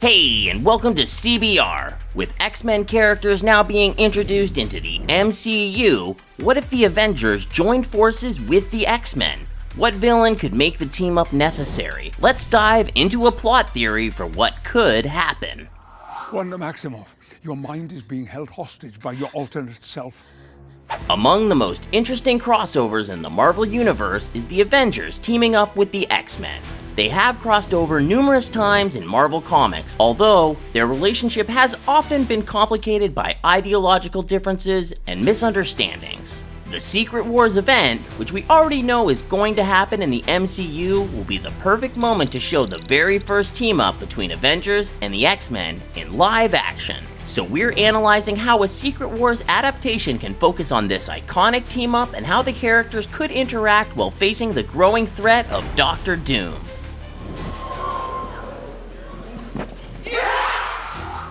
Hey, and welcome to CBR. With X-Men characters now being introduced into the MCU, what if the Avengers joined forces with the X-Men? What villain could make the team up necessary? Let's dive into a plot theory for what could happen. Wanda Maximoff, your mind is being held hostage by your alternate self. Among the most interesting crossovers in the Marvel Universe is the Avengers teaming up with the X-Men. They have crossed over numerous times in Marvel Comics, although their relationship has often been complicated by ideological differences and misunderstandings. The Secret Wars event, which we already know is going to happen in the MCU, will be the perfect moment to show the very first team-up between Avengers and the X-Men in live action. So we're analyzing how a Secret Wars adaptation can focus on this iconic team-up and how the characters could interact while facing the growing threat of Doctor Doom.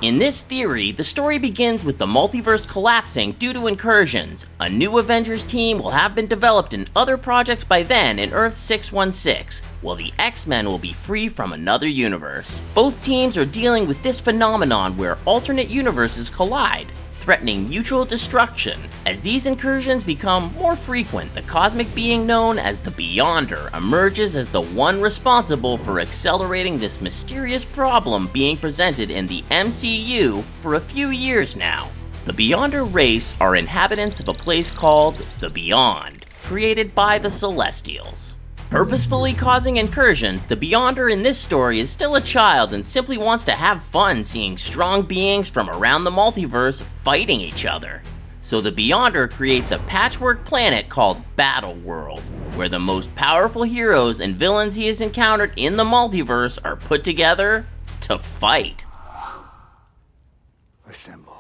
In this theory, the story begins with the multiverse collapsing due to incursions. A new Avengers team will have been developed in other projects by then in Earth 616, while the X-Men will be free from another universe. Both teams are dealing with this phenomenon where alternate universes collide, threatening mutual destruction. As these incursions become more frequent, the cosmic being known as the Beyonder emerges as the one responsible for accelerating this mysterious problem being presented in the MCU for a few years now. The Beyonder race are inhabitants of a place called the Beyond, created by the Celestials. Purposefully causing incursions, the Beyonder in this story is still a child and simply wants to have fun seeing strong beings from around the multiverse fighting each other. So the Beyonder creates a patchwork planet called Battle World, where the most powerful heroes and villains he has encountered in the multiverse are put together to fight. Assemble.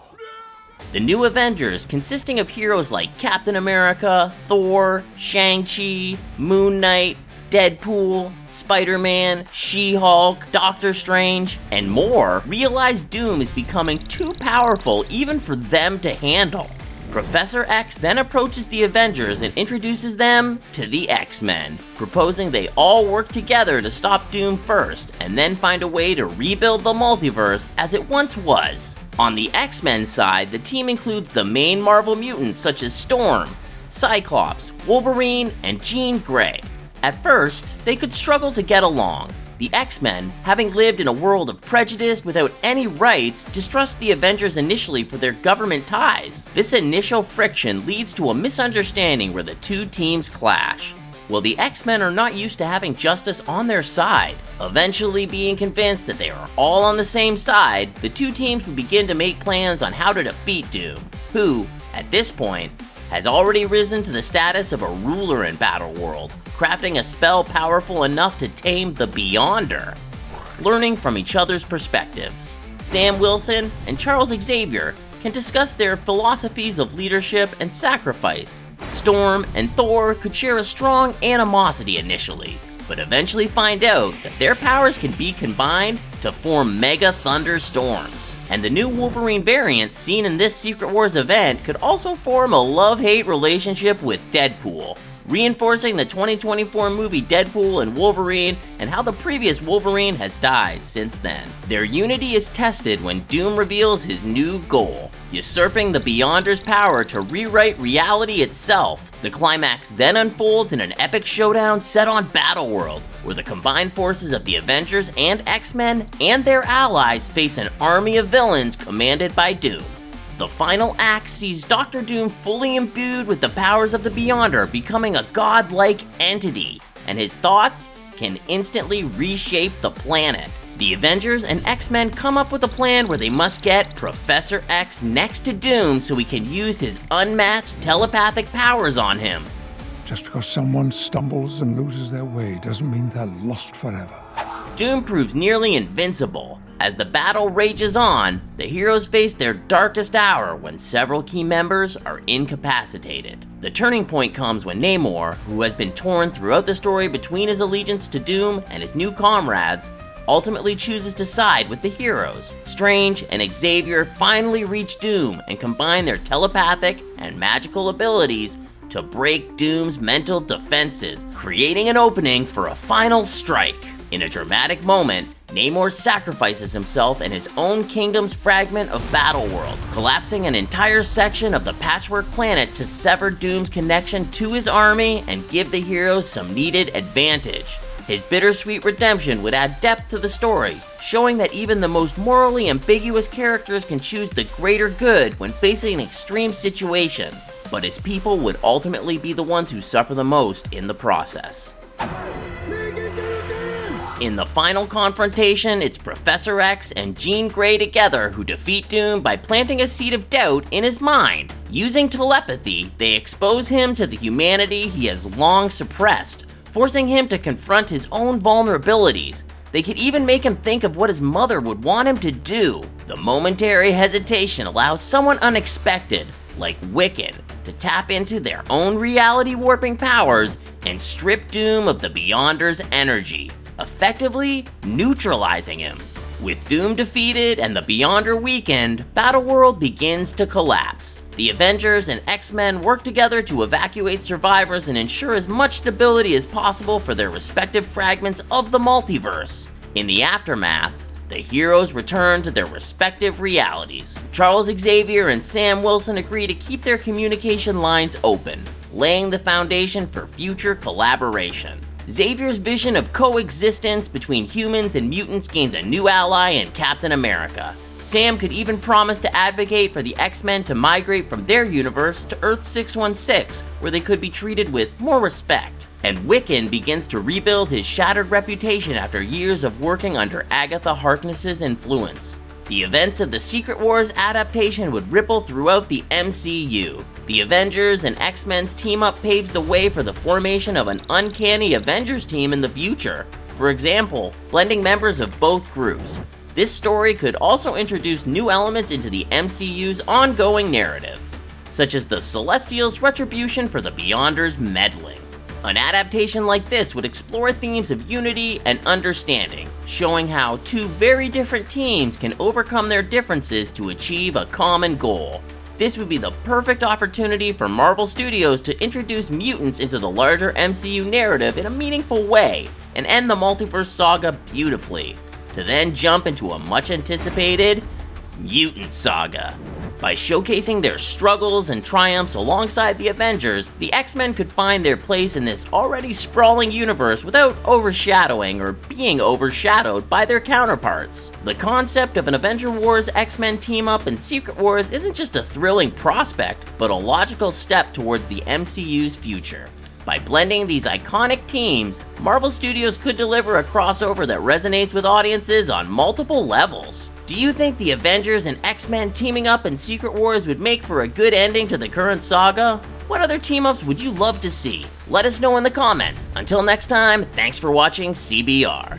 The new Avengers, consisting of heroes like Captain America, Thor, Shang-Chi, Moon Knight, Deadpool, Spider-Man, She-Hulk, Doctor Strange, and more, realize Doom is becoming too powerful even for them to handle. Professor X then approaches the Avengers and introduces them to the X-Men, proposing they all work together to stop Doom first, and then find a way to rebuild the multiverse as it once was. On the X-Men side, the team includes the main Marvel mutants such as Storm, Cyclops, Wolverine, and Jean Grey. At first, they could struggle to get along. The X-Men, having lived in a world of prejudice without any rights, distrust the Avengers initially for their government ties. This initial friction leads to a misunderstanding where the two teams clash. Well, the X-Men are not used to having justice on their side. Eventually being convinced that they are all on the same side, the two teams would begin to make plans on how to defeat Doom, who, at this point, has already risen to the status of a ruler in Battle World, crafting a spell powerful enough to tame the Beyonder. Learning from each other's perspectives, Sam Wilson and Charles Xavier can discuss their philosophies of leadership and sacrifice. Storm and Thor could share a strong animosity initially, but eventually find out that their powers can be combined to form mega thunderstorms. And the new Wolverine variant seen in this Secret Wars event could also form a love-hate relationship with Deadpool, reinforcing the 2024 movie Deadpool and Wolverine and how the previous Wolverine has died since then. Their unity is tested when Doom reveals his new goal, usurping the Beyonder's power to rewrite reality itself. The climax then unfolds in an epic showdown set on Battle World, where the combined forces of the Avengers and X-Men and their allies face an army of villains commanded by Doom. The final act sees Doctor Doom fully imbued with the powers of the Beyonder, becoming a godlike entity, and his thoughts can instantly reshape the planet. The Avengers and X-Men come up with a plan where they must get Professor X next to Doom so he can use his unmatched telepathic powers on him. Just because someone stumbles and loses their way doesn't mean they're lost forever. Doom proves nearly invincible. As the battle rages on, the heroes face their darkest hour when several key members are incapacitated. The turning point comes when Namor, who has been torn throughout the story between his allegiance to Doom and his new comrades, ultimately chooses to side with the heroes. Strange and Xavier finally reach Doom and combine their telepathic and magical abilities to break Doom's mental defenses, creating an opening for a final strike. In a dramatic moment, Namor sacrifices himself and his own kingdom's fragment of Battleworld, collapsing an entire section of the Patchwork Planet to sever Doom's connection to his army and give the heroes some needed advantage. His bittersweet redemption would add depth to the story, showing that even the most morally ambiguous characters can choose the greater good when facing an extreme situation, but his people would ultimately be the ones who suffer the most in the process. In the final confrontation, it's Professor X and Jean Grey together who defeat Doom by planting a seed of doubt in his mind. Using telepathy, they expose him to the humanity he has long suppressed, forcing him to confront his own vulnerabilities. They could even make him think of what his mother would want him to do. The momentary hesitation allows someone unexpected, like Wiccan, to tap into their own reality warping powers and strip Doom of the Beyonder's energy, effectively neutralizing him. With Doom defeated and the Beyonder weakened, Battleworld begins to collapse. The Avengers and X-Men work together to evacuate survivors and ensure as much stability as possible for their respective fragments of the multiverse. In the aftermath, the heroes return to their respective realities. Charles Xavier and Sam Wilson agree to keep their communication lines open, laying the foundation for future collaboration. Xavier's vision of coexistence between humans and mutants gains a new ally in Captain America. Sam could even promise to advocate for the X-Men to migrate from their universe to Earth 616, where they could be treated with more respect. And Wiccan begins to rebuild his shattered reputation after years of working under Agatha Harkness's influence. The events of the Secret Wars adaptation would ripple throughout the MCU. The Avengers and X-Men's team-up paves the way for the formation of an uncanny Avengers team in the future. For example, blending members of both groups. This story could also introduce new elements into the MCU's ongoing narrative, such as the Celestials' retribution for the Beyonders' meddling. An adaptation like this would explore themes of unity and understanding, showing how two very different teams can overcome their differences to achieve a common goal. This would be the perfect opportunity for Marvel Studios to introduce mutants into the larger MCU narrative in a meaningful way and end the multiverse saga beautifully, to then jump into a much-anticipated mutant saga. By showcasing their struggles and triumphs alongside the Avengers, the X-Men could find their place in this already sprawling universe without overshadowing or being overshadowed by their counterparts. The concept of an Avenger Wars X-Men team-up in Secret Wars isn't just a thrilling prospect, but a logical step towards the MCU's future. By blending these iconic teams, Marvel Studios could deliver a crossover that resonates with audiences on multiple levels. Do you think the Avengers and X-Men teaming up in Secret Wars would make for a good ending to the current saga? What other team-ups would you love to see? Let us know in the comments. Until next time, thanks for watching CBR.